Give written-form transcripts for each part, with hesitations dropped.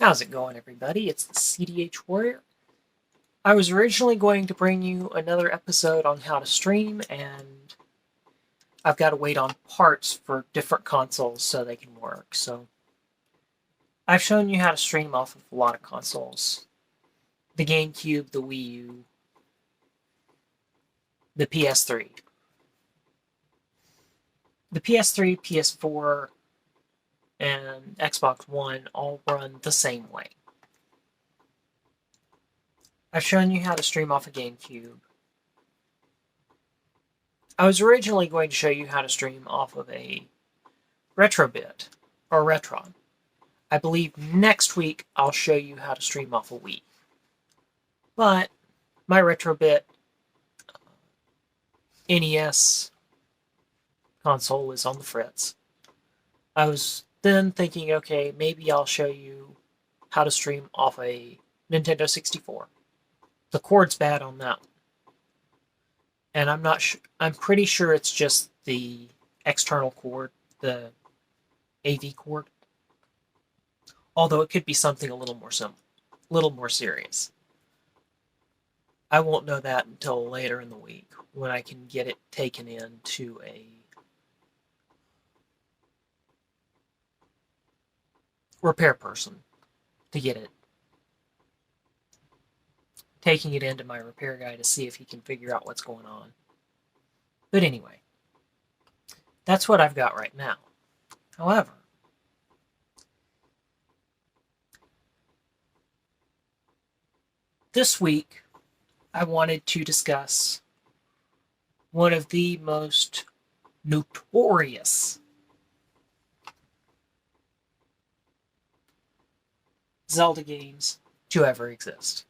How's it going, everybody? It's the CDH Warrior. I was originally going to bring you another episode on how to stream, and I've got to wait on parts for different consoles so they can work. So I've shown you how to stream off of a lot of consoles: the GameCube, the Wii U, the PS3. The PS3, PS4, and Xbox One all run the same way. I've shown you how to stream off a GameCube. I was originally going to show you how to stream off of a Retrobit or Retron. I believe next week I'll show you how to stream off a Wii. But my Retrobit NES console is on the fritz. I was then thinking, okay, maybe I'll show you how to stream off a Nintendo 64. The cord's bad on that one. And I'm pretty sure it's just the external cord, the AV cord. Although it could be something a little more serious. I won't know that until later in the week when I can get it taken in to a repair person to get it, taking it into my repair guy to see if he can figure out what's going on. But anyway, that's what I've got right now. However, this week I wanted to discuss one of the most notorious Zelda games to ever exist.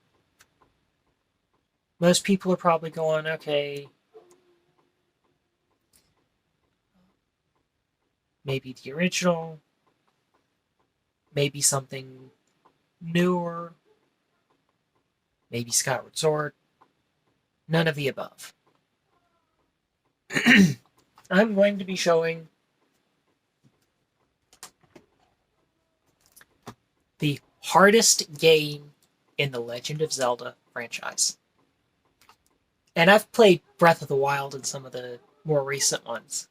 Most people are probably going, okay, maybe the original, maybe something newer, maybe Skyward Sword. None of the above. I'm going to be showing the hardest game in the Legend of Zelda franchise. And I've played Breath of the Wild and some of the more recent ones.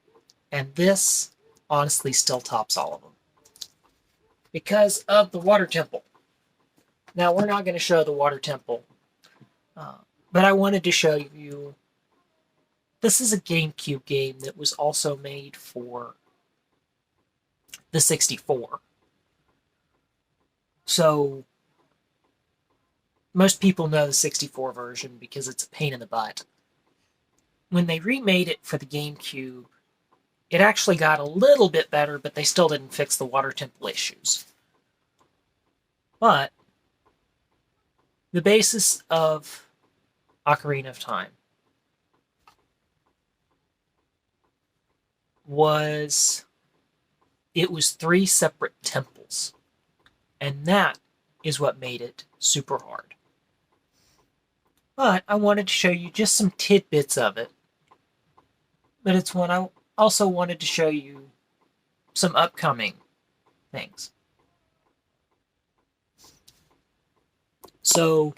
And this honestly still tops all of them. Because of the Water Temple. Now, we're not going to show the Water Temple. But I wanted to show you. This is a GameCube game that was also made for the 64. So, most people know the 64 version because it's a pain in the butt. When they remade it for the GameCube, it actually got a little bit better, but they still didn't fix the Water Temple issues. But the basis of Ocarina of Time was 3 separate temples. And that is what made it super hard. But I wanted to show you just some tidbits of it. But it's one I also wanted to show you some upcoming things. So,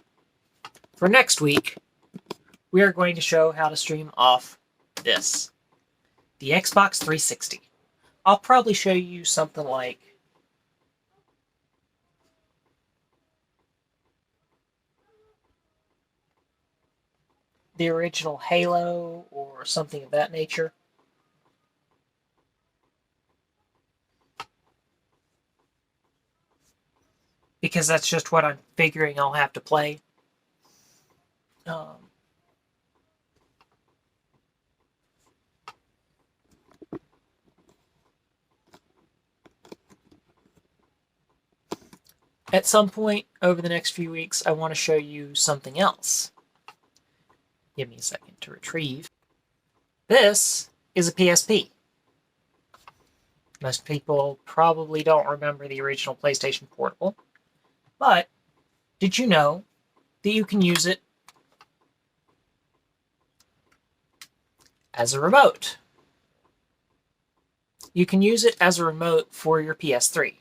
for next week, we are going to show how to stream off this, the Xbox 360. I'll probably show you something like the original Halo or something of that nature. Because that's just what I'm figuring I'll have to play. At some point over the next few weeks, I want to show you something else. Give me a second to retrieve. This is a PSP. Most people probably don't remember the original PlayStation Portable, but did you know that you can use it as a remote? You can use it as a remote for your PS3.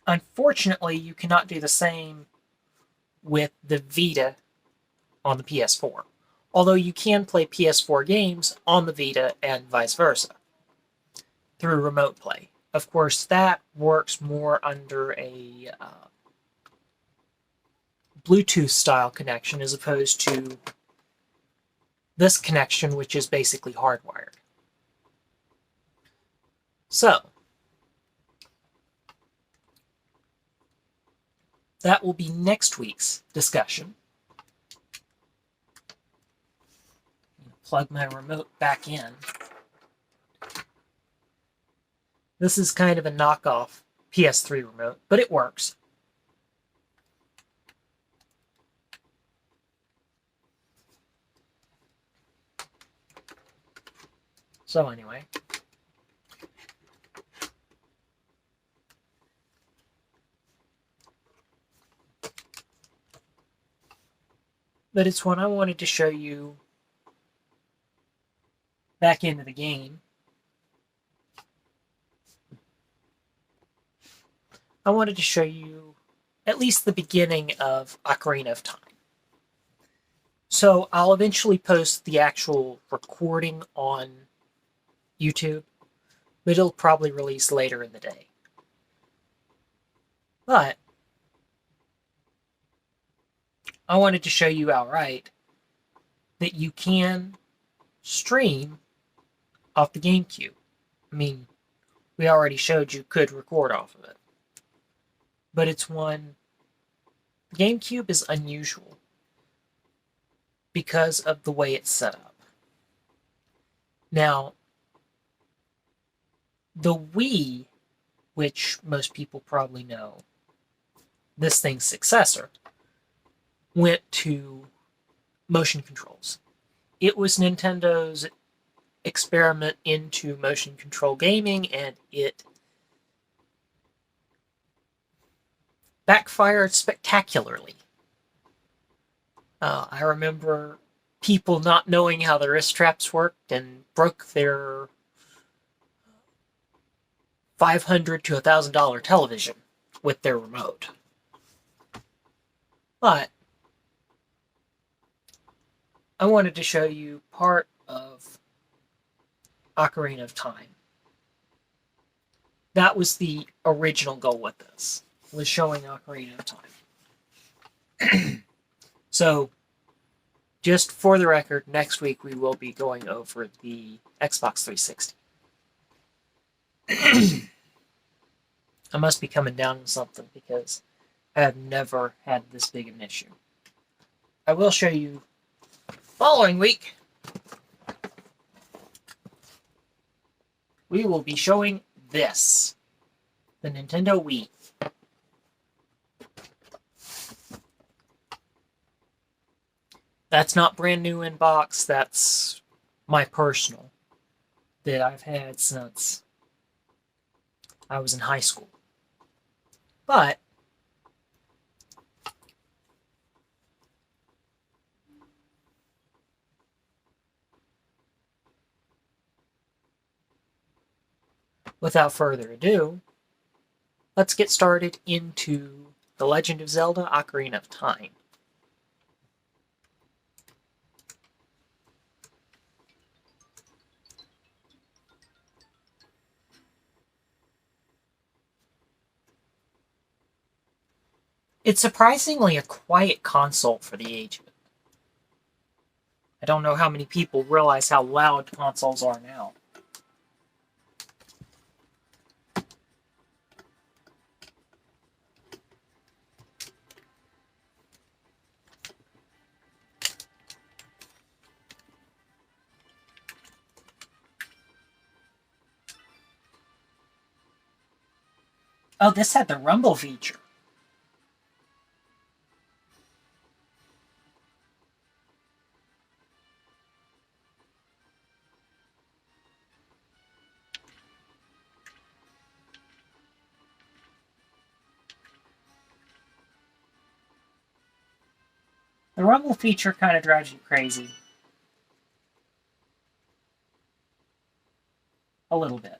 Unfortunately, you cannot do the same with the Vita on the PS4, although you can play PS4 games on the Vita and vice versa through remote play. Of course, that works more under a Bluetooth style connection as opposed to this connection, which is basically hardwired. So, that will be next week's discussion. Plug my remote back in. This is kind of a knockoff PS3 remote, but it works. So anyway. But it's one I wanted to show you back into the game. I wanted to show you at least the beginning of Ocarina of Time. So I'll eventually post the actual recording on YouTube, but it'll probably release later in the day. But I wanted to show you outright that you can stream off the GameCube. I mean, we already showed you could record off of it. But it's one... The GameCube is unusual because of the way it's set up. Now, the Wii, which most people probably know, this thing's successor, went to motion controls. It was Nintendo's experiment into motion control gaming, and it backfired spectacularly. I remember people not knowing how the wrist straps worked and broke their $500 to $1,000 television with their remote. But I wanted to show you part of Ocarina of Time. That was the original goal with this, was showing Ocarina of Time. So, just for the record, next week we will be going over the Xbox 360. I must be coming down with something because I have never had this big of an issue. I will show you following week. We will be showing this, the Nintendo Wii. That's not brand new in box, that's my personal that I've had since I was in high school. But without further ado, let's get started into The Legend of Zelda: Ocarina of Time. It's surprisingly a quiet console for the age of it. I don't know how many people realize how loud consoles are now. Oh, this had the rumble feature. The rumble feature kind of drives you crazy. A little bit.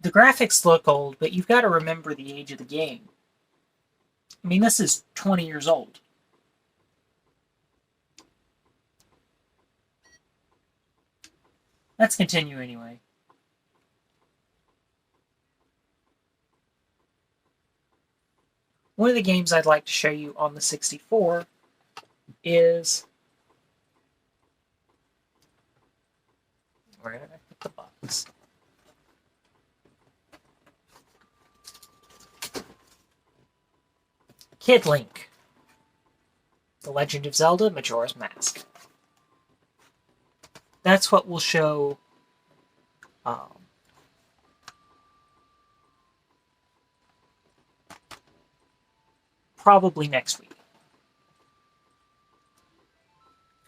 The graphics look old, but you've got to remember the age of the game. I mean, this is 20 years old. Let's continue anyway. One of the games I'd like to show you on the 64 is... Where did I put the box? Kid Link. The Legend of Zelda Majora's Mask. That's what we'll show probably next week.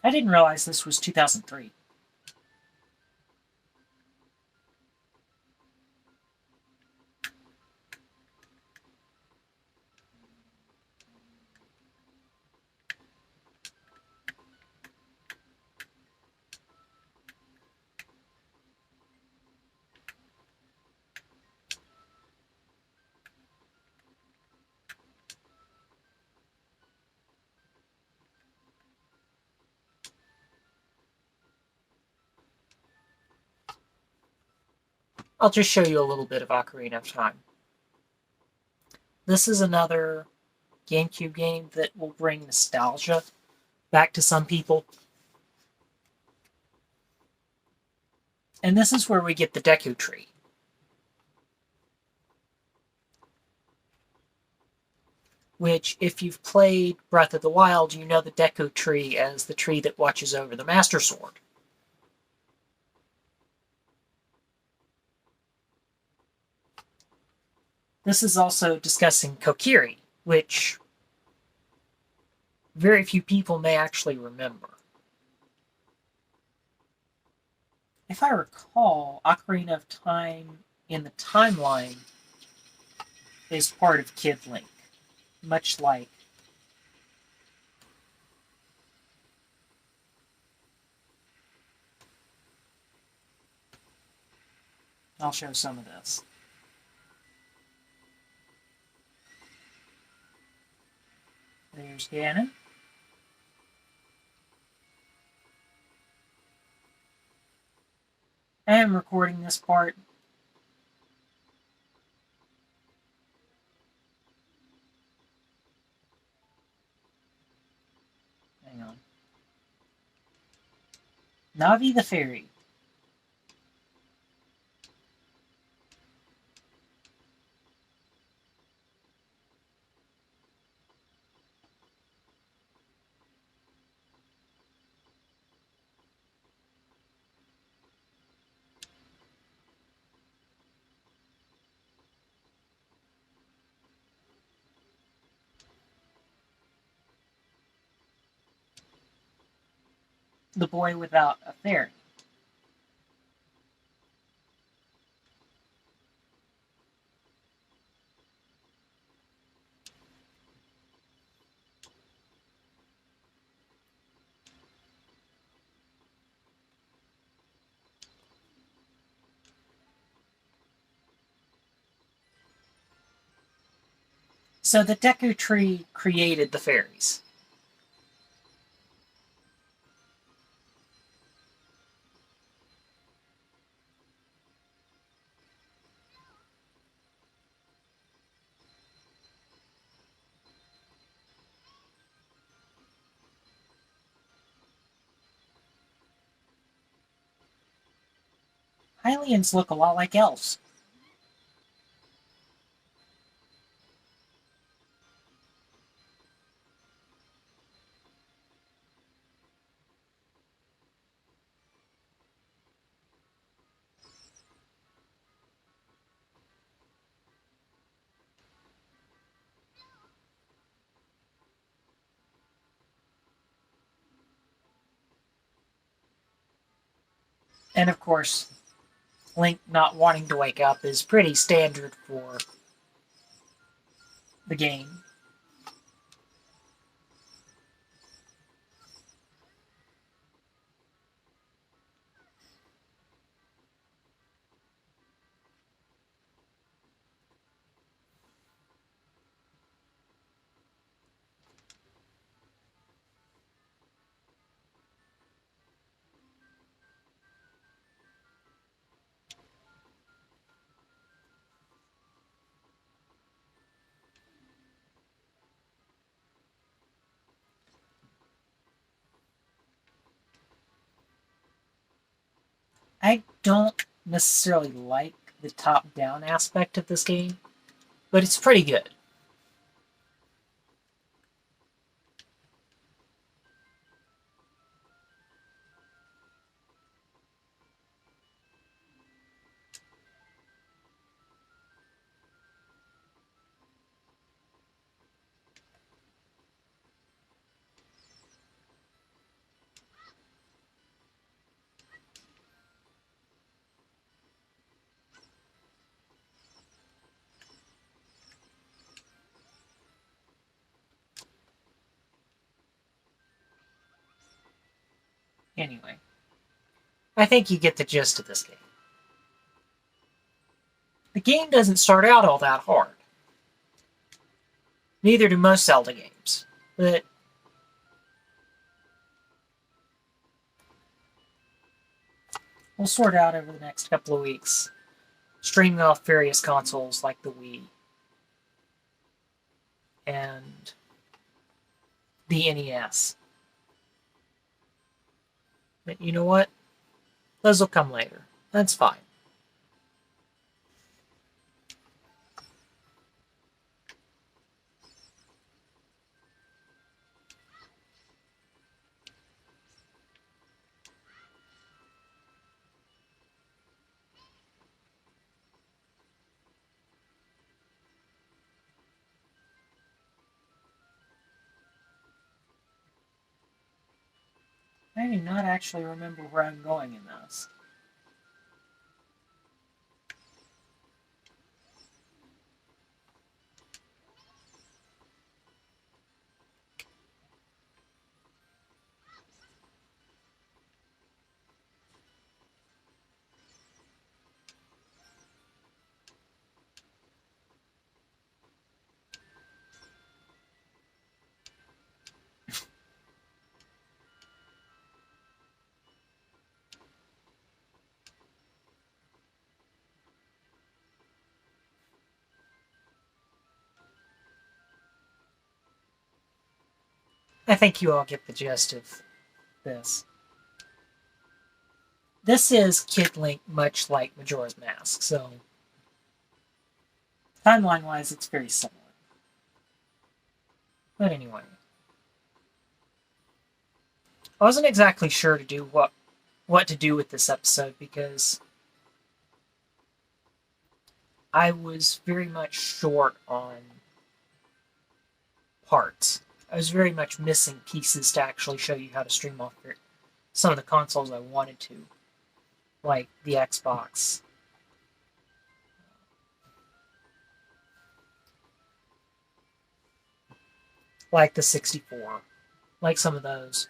I didn't realize this was 2003. I'll just show you a little bit of Ocarina of Time. This is another GameCube game that will bring nostalgia back to some people. And this is where we get the Deku Tree. Which, if you've played Breath of the Wild, you know the Deku Tree as the tree that watches over the Master Sword. This is also discussing Kokiri, which very few people may actually remember. If I recall, Ocarina of Time in the timeline is part of Kid Link, much like I'll show some of this. There's Ganon. I am recording this part. Hang on. Navi the Fairy. The Boy Without a Fairy. So the Deku Tree created the fairies. Hylians look a lot like elves. And of course, Link not wanting to wake up is pretty standard for the game. I don't necessarily like the top-down aspect of this game, but it's pretty good. Anyway, I think you get the gist of this game. The game doesn't start out all that hard. Neither do most Zelda games. But we'll sort out over the next couple of weeks, streaming off various consoles like the Wii and the NES. But you know what? Those will come later. That's fine. I do not actually remember where I'm going in this. I think you all get the gist of this. This is Kid Link, much like Majora's Mask, so timeline-wise, it's very similar. But anyway, I wasn't exactly sure to do what to do with this episode because I was very much short on parts. I was very much missing pieces to actually show you how to stream off some of the consoles I wanted to, like the Xbox. Like the 64. Like some of those.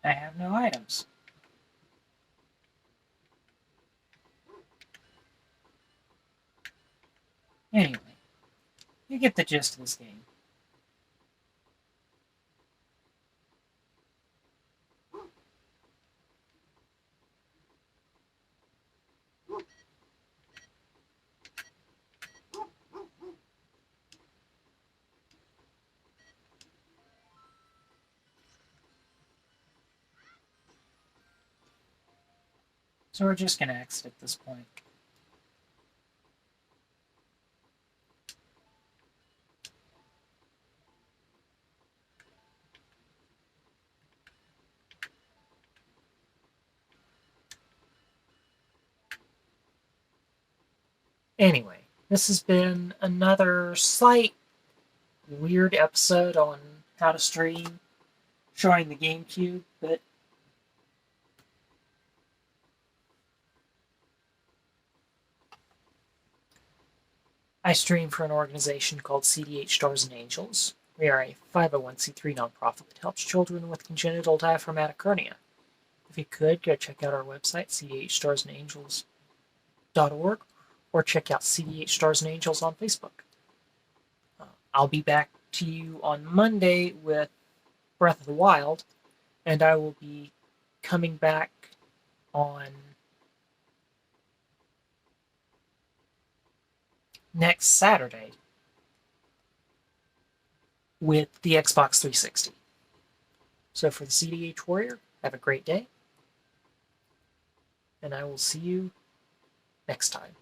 I have no items. Anyway, you get the gist of this game. So we're just going to exit at this point. Anyway, this has been another slight weird episode on how to stream, showing the GameCube, but I stream for an organization called CDH Stars and Angels, We are a 501c3 nonprofit that helps children with congenital diaphragmatic hernia. If you could, go check out our website, cdhstarsandangels.org, or check out CDH Stars and Angels on Facebook. I'll be back to you on Monday with Breath of the Wild, and I will be coming back on next Saturday with the Xbox 360. So for the CDH Warrior, have a great day, and I will see you next time.